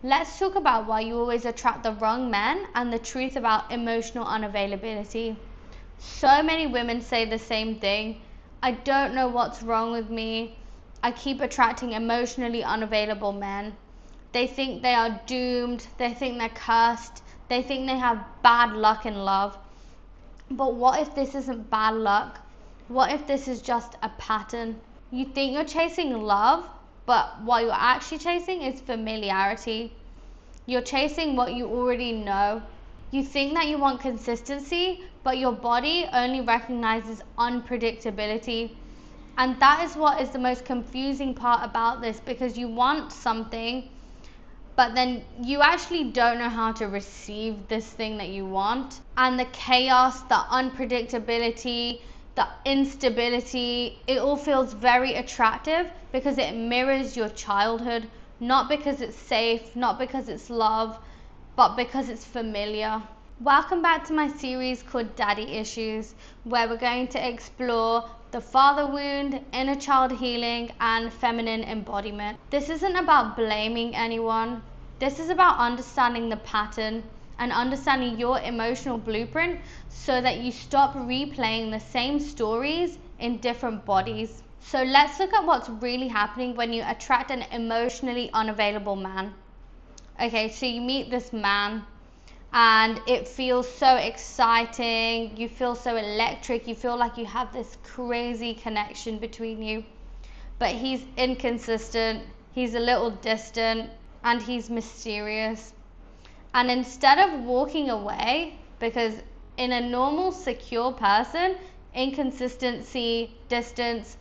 Let's talk about why you always attract the wrong men and the truth about emotional unavailability. So many women say the same thing. I don't know what's wrong with me. I keep attracting emotionally unavailable men. They think they are doomed. They think they're cursed. They think they have bad luck in love. But what if this isn't bad luck? What if this is just a pattern? You think you're chasing love, but what you're actually chasing is familiarity. You're chasing what you already know. You think that you want consistency, but your body only recognizes unpredictability. And that is what is the most confusing part about this, because you want something, but then you actually don't know how to receive this thing that you want. And the chaos, the unpredictability, the instability, it all feels very attractive because it mirrors your childhood, not because it's safe, not because it's love, but because it's familiar. Welcome back to my series called Daddy Issues, where we're going to explore the father wound, inner child healing, and feminine embodiment. This isn't about blaming anyone. This is about understanding the pattern and understanding your emotional blueprint so that you stop replaying the same stories in different bodies. So let's look at what's really happening when you attract an emotionally unavailable man. Okay, so you meet this man and it feels so exciting, you feel so electric, you feel like you have this crazy connection between you. But he's inconsistent, he's a little distant, and he's mysterious. And instead of walking away, because in a normal, secure person, inconsistency, distance,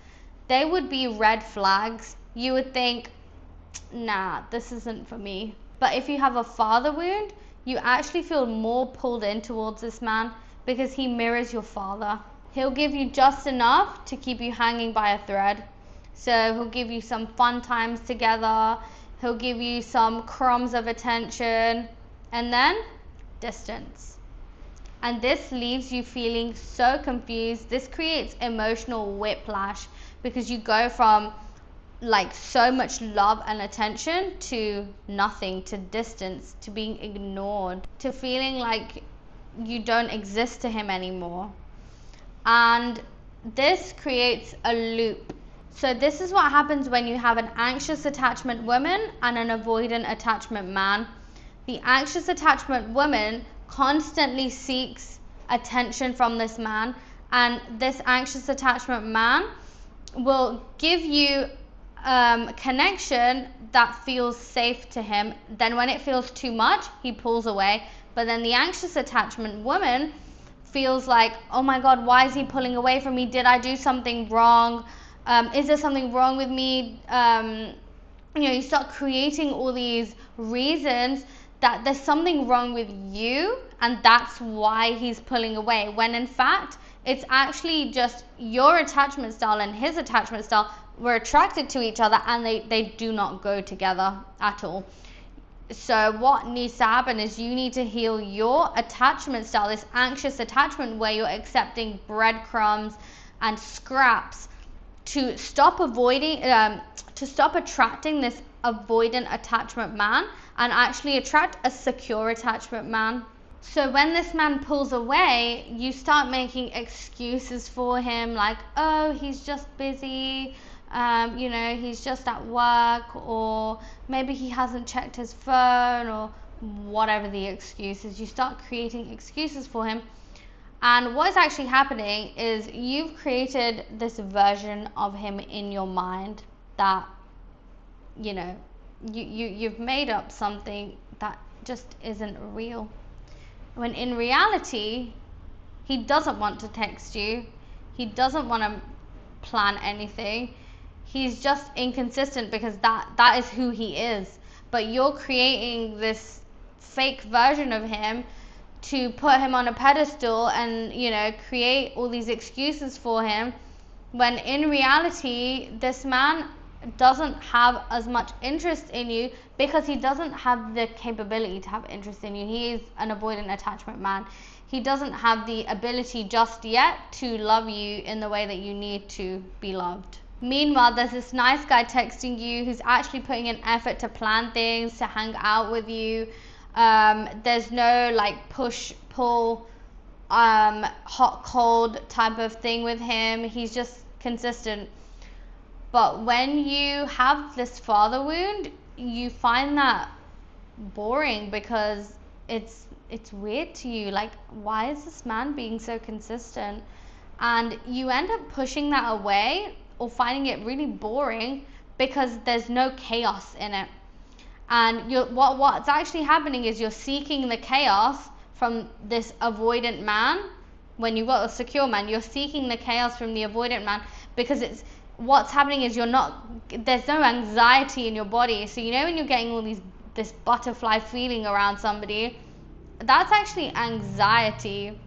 they would be red flags. You would think, nah, this isn't for me. But if you have a father wound, you actually feel more pulled in towards this man because he mirrors your father. He'll give you just enough to keep you hanging by a thread. So he'll give you some fun times together, he'll give you some crumbs of attention, and then distance. And this leaves you feeling so confused. This creates emotional whiplash because you go from like so much love and attention to nothing, to distance, to being ignored, to feeling like you don't exist to him anymore. And this creates a loop. So this is what happens when you have an anxious attachment woman and an avoidant attachment man. The anxious attachment woman constantly seeks attention from this man, and this anxious attachment man will give you connection that feels safe to him. Then when it feels too much, he pulls away. But then the anxious attachment woman feels like, oh my God, why is he pulling away from me? Did I do something wrong? Is there something wrong with me? You start creating all these reasons that there's something wrong with you, and that's why he's pulling away, when in fact it's actually just your attachment style and his attachment style were attracted to each other, and they do not go together at all. So what needs to happen is you need to heal your attachment style, this anxious attachment where you're accepting breadcrumbs and scraps, to stop avoiding, to stop attracting this avoidant attachment man and actually attract a secure attachment man. So when this man pulls away, you start making excuses for him, like, oh, he's just busy, he's just at work, or maybe he hasn't checked his phone, or whatever the excuse is. You start creating excuses for him. And what is actually happening is you've created this version of him in your mind that, you've made up something that just isn't real. When in reality, he doesn't want to text you. He doesn't want to plan anything. He's just inconsistent because that is who he is. But you're creating this fake version of him to put him on a pedestal and, create all these excuses for him, when in reality, this man doesn't have as much interest in you because he doesn't have the capability to have interest in you. He is an avoidant attachment man. He doesn't have the ability just yet to love you in the way that you need to be loved. Meanwhile, there's this nice guy texting you who's actually putting an effort to plan things, to hang out with you. There's no like push, pull, hot, cold type of thing with him. He's just consistent. But when you have this father wound, you find that boring because it's weird to you. Like, why is this man being so consistent? And you end up pushing that away or finding it really boring because there's no chaos in it. And what's actually happening is you're seeking the chaos from this avoidant man. When you've got a secure man, you're seeking the chaos from the avoidant man because what's happening is there's no anxiety in your body. So you know when you're getting this butterfly feeling around somebody, that's actually anxiety.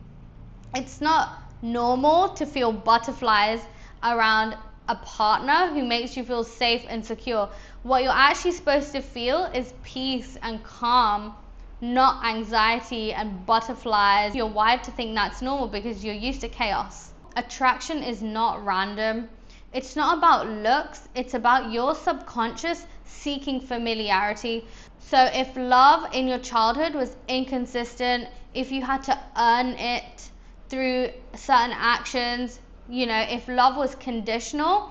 It's not normal to feel butterflies around a partner who makes you feel safe and secure. What you're actually supposed to feel is peace and calm, not anxiety and butterflies. You're wired to think that's normal because you're used to chaos. Attraction is not random. It's not about looks, it's about your subconscious seeking familiarity. So if love in your childhood was inconsistent, if you had to earn it through certain actions, if love was conditional,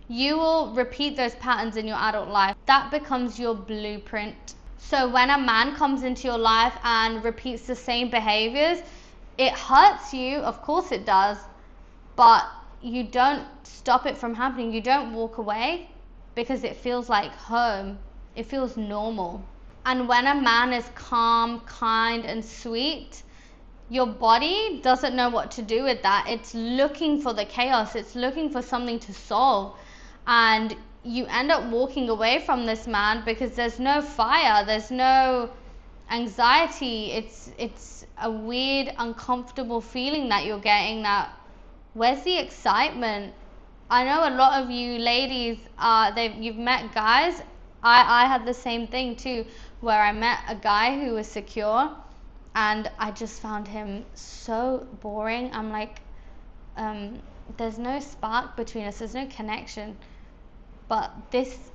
you will repeat those patterns in your adult life. That becomes your blueprint. So when a man comes into your life and repeats the same behaviors, it hurts you, of course it does, but you don't stop it from happening. You don't walk away because it feels like home. It feels normal. And when a man is calm, kind, and sweet, your body doesn't know what to do with that. It's looking for the chaos. It's looking for something to solve. And you end up walking away from this man because there's no fire. There's no anxiety. It's a weird, uncomfortable feeling that you're getting that, where's the excitement? I know a lot of you ladies, you've met guys. I had the same thing too, where I met a guy who was secure and I just found him so boring. I'm like, there's no spark between us, there's no connection. But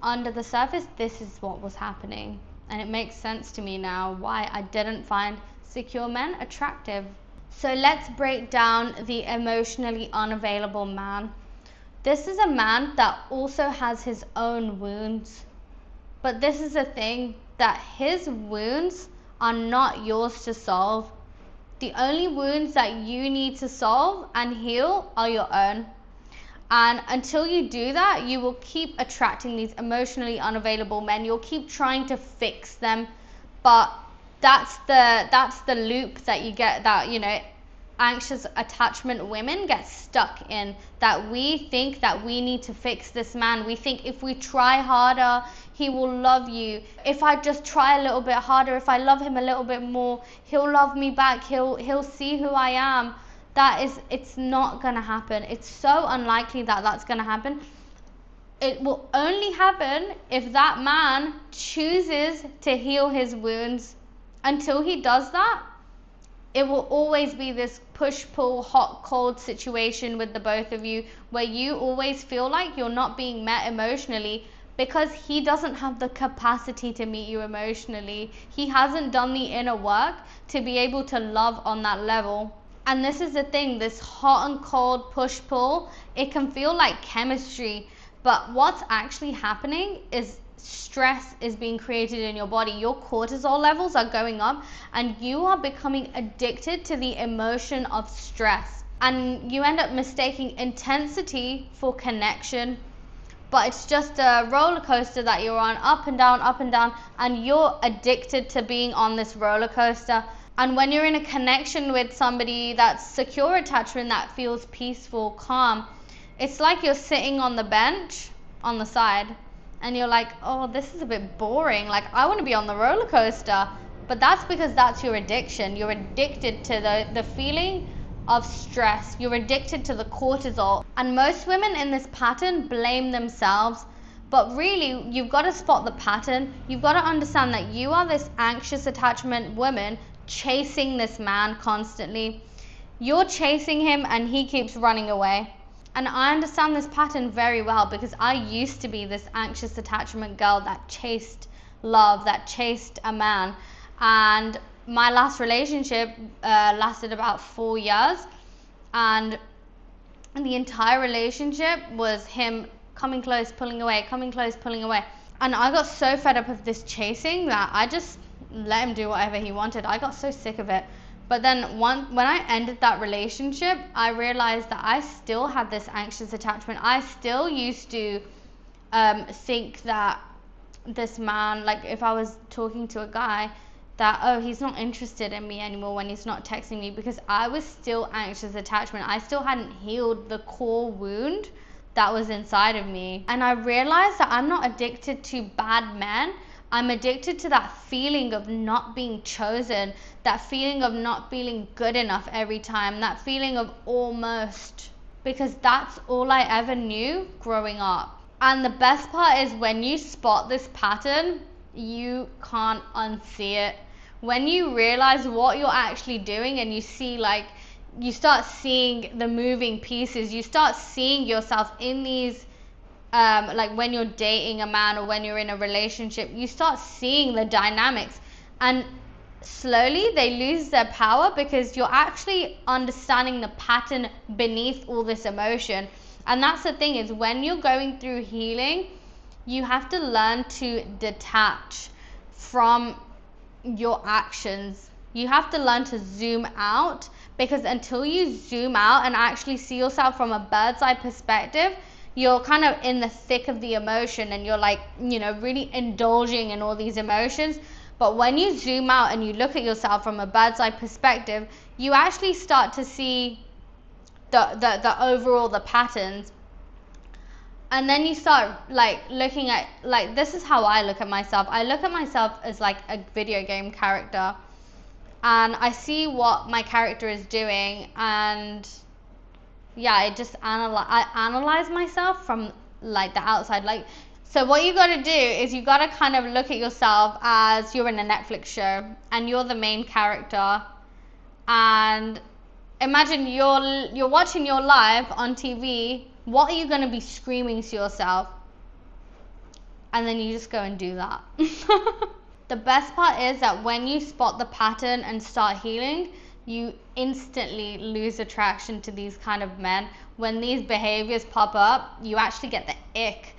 under the surface, this is what was happening. And it makes sense to me now why I didn't find secure men attractive. So let's break down the emotionally unavailable man. This is a man that also has his own wounds. But this is the thing, that his wounds are not yours to solve. The only wounds that you need to solve and heal are your own. And until you do that, you will keep attracting these emotionally unavailable men. You'll keep trying to fix them. But that's the loop that you get, that, anxious attachment women get stuck in, that we think that we need to fix this man. We think if we try harder, he will love you. If I just try a little bit harder, if I love him a little bit more, he'll love me back. He'll see who I am. It's not gonna happen. It's so unlikely that that's gonna happen. It will only happen if that man chooses to heal his wounds. Until he does that, it will always be this push-pull, hot-cold situation with the both of you, where you always feel like you're not being met emotionally because he doesn't have the capacity to meet you emotionally. He hasn't done the inner work to be able to love on that level. And this is the thing, this hot and cold push-pull, it can feel like chemistry, but what's actually happening is stress is being created in your body. Your cortisol levels are going up and you are becoming addicted to the emotion of stress. And you end up mistaking intensity for connection. But it's just a roller coaster that you're on, up and down, and you're addicted to being on this roller coaster. And when you're in a connection with somebody that's secure attachment, that feels peaceful, calm, it's like you're sitting on the bench on the side and you're like, oh, this is a bit boring. Like, I want to be on the roller coaster. But that's because that's your addiction. You're addicted to the feeling of stress. You're addicted to the cortisol. And most women in this pattern blame themselves. But really, you've got to spot the pattern. You've got to understand that you are this anxious attachment woman chasing this man constantly. You're chasing him and he keeps running away. And I understand this pattern very well because I used to be this anxious attachment girl that chased love, that chased a man. And my last relationship lasted about 4 years. And the entire relationship was him coming close, pulling away, coming close, pulling away. And I got so fed up of this chasing that I just let him do whatever he wanted. I got so sick of it. But then when I ended that relationship, I realized that I still had this anxious attachment. I still used to think that this man, like if I was talking to a guy, that, oh, he's not interested in me anymore when he's not texting me, because I was still anxious attachment. I still hadn't healed the core wound that was inside of me. And I realized that I'm not addicted to bad men. I'm addicted to that feeling of not being chosen, that feeling of not feeling good enough every time, that feeling of almost, because that's all I ever knew growing up. And the best part is when you spot this pattern, you can't unsee it. When you realize what you're actually doing and you see, like, you start seeing the moving pieces, you start seeing yourself in these like when you're dating a man or when you're in a relationship, you start seeing the dynamics, and slowly they lose their power because you're actually understanding the pattern beneath all this emotion. And that's the thing, is when you're going through healing, you have to learn to detach from your actions. You have to learn to zoom out, because until you zoom out and actually see yourself from a bird's eye perspective, you're kind of in the thick of the emotion and you're like, you know, really indulging in all these emotions. But when you zoom out and you look at yourself from a bird's eye perspective, you actually start to see the overall, the patterns. And then you start like looking at, like, this is how I look at myself. I look at myself as like a video game character, and I see what my character is doing, and yeah, I analyze myself from like the outside. Like, so what you got to do is you got to kind of look at yourself as you're in a Netflix show and you're the main character, and imagine you're watching your live on TV. What are you going to be screaming to yourself? And then you just go and do that. The best part is that when you spot the pattern and start healing, you instantly lose attraction to these kind of men. When these behaviors pop up, you actually get the ick,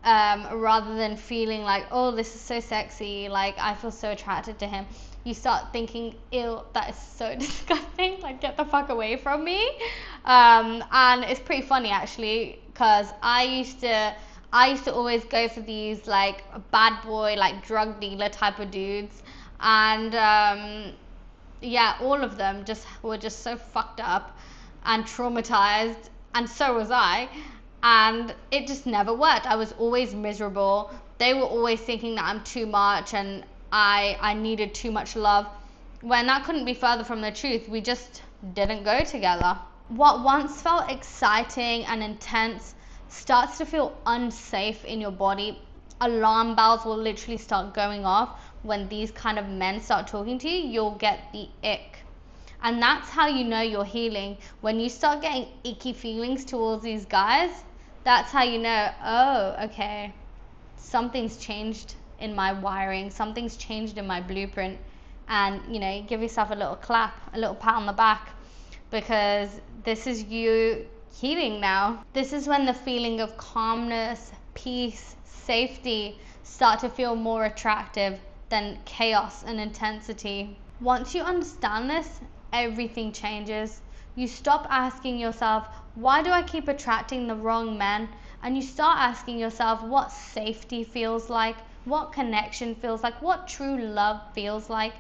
rather than feeling like, oh, this is so sexy, like I feel so attracted to him. You start thinking, ew, that is so disgusting, like get the fuck away from me. And it's pretty funny actually, because I used to always go for these like bad boy, like drug dealer type of dudes, and yeah, all of them were just so fucked up and traumatized, and so was I, and it just never worked. I was always miserable. They were always thinking that I'm too much and I needed too much love, when that couldn't be further from the truth. We just didn't go together. What once felt exciting and intense starts to feel unsafe in your body. Alarm bells will literally start going off when these kind of men start talking to you. You'll get the ick. And that's how you know you're healing. When you start getting icky feelings towards these guys, that's how you know, oh, okay, something's changed in my wiring, something's changed in my blueprint. And, you know, give yourself a little clap, a little pat on the back, because this is you healing now. This is when the feeling of calmness, peace, safety start to feel more attractive than chaos and intensity. Once you understand this, everything changes. You stop asking yourself, why do I keep attracting the wrong men? And you start asking yourself what safety feels like, what connection feels like, what true love feels like.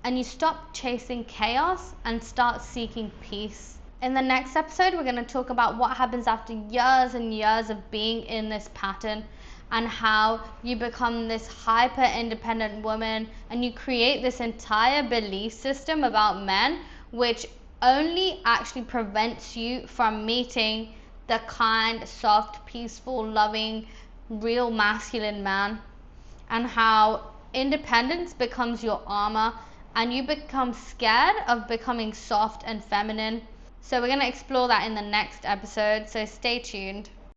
And you stop chasing chaos and start seeking peace. In the next episode, we're going to talk about what happens after years and years of being in this pattern, and how you become this hyper independent woman and you create this entire belief system about men, which only actually prevents you from meeting the kind, soft, peaceful, loving, real masculine man, and how independence becomes your armor and you become scared of becoming soft and feminine. So we're going to explore that in the next episode, so stay tuned.